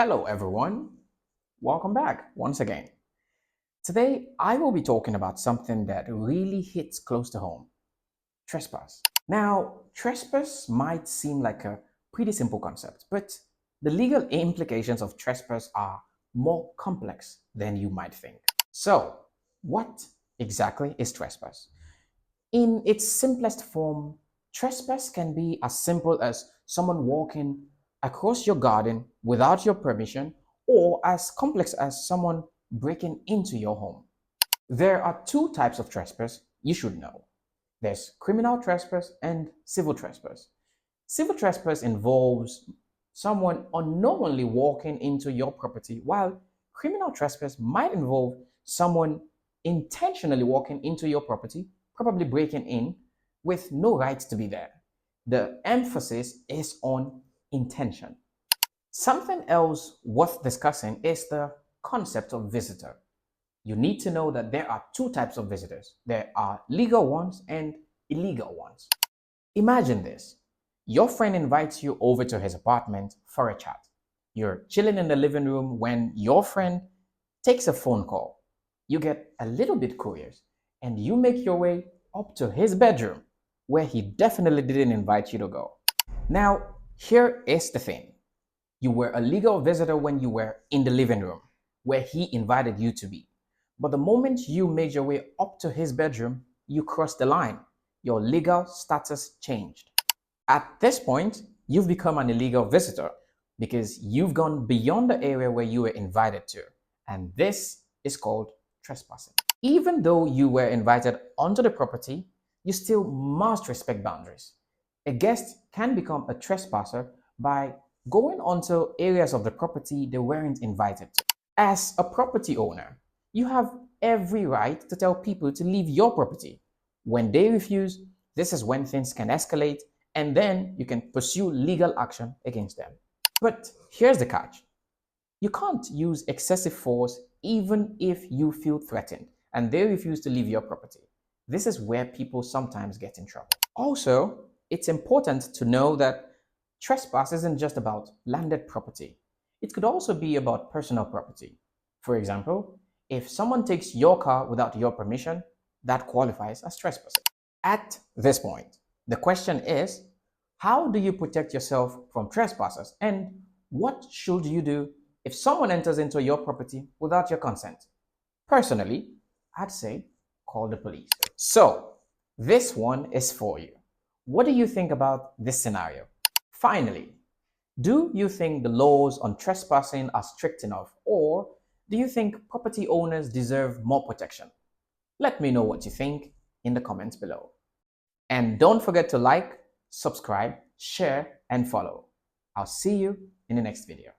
Hello everyone, welcome back once again. Today I will be talking about something that really hits close to home, trespass. Now, trespass might seem like a pretty simple concept, but the legal implications of trespass are more complex than you might think. So, what exactly is trespass? In its simplest form, trespass can be as simple as someone walking across your garden without your permission, or as complex as someone breaking into your home. There are two types of trespass you should know. There's criminal trespass and civil trespass. Civil trespass involves someone unknowingly walking into your property, while criminal trespass might involve someone intentionally walking into your property, probably breaking in, with no right to be there. The emphasis is on intention. Something else worth discussing is the concept of visitor. You need to know that there are two types of visitors. There are legal ones and illegal ones. Imagine this. Your friend invites you over to his apartment for a chat. You're chilling in the living room when your friend takes a phone call. You get a little bit curious and you make your way up to his bedroom where he definitely didn't invite you to go. Now, here is the thing. You were a legal visitor when you were in the living room where he invited you to be. But the moment you made your way up to his bedroom, you crossed the line. Your legal status changed. At this point, you've become an illegal visitor because you've gone beyond the area where you were invited to. And this is called trespassing. Even though you were invited onto the property, you still must respect boundaries. A guest can become a trespasser by going onto areas of the property they weren't invited to. As a property owner, you have every right to tell people to leave your property. When they refuse, this is when things can escalate, and then you can pursue legal action against them. But here's the catch. You can't use excessive force even if you feel threatened and they refuse to leave your property. This is where people sometimes get in trouble. Also, it's important to know that trespass isn't just about landed property. It could also be about personal property. For example, if someone takes your car without your permission, that qualifies as trespassing. At this point, the question is, how do you protect yourself from trespassers and what should you do if someone enters into your property without your consent? Personally, I'd say call the police. So, this one is for you. What do you think about this scenario? Finally, do you think the laws on trespassing are strict enough, or do you think property owners deserve more protection? Let me know what you think in the comments below. And don't forget to like, subscribe, share, and follow. I'll see you in the next video.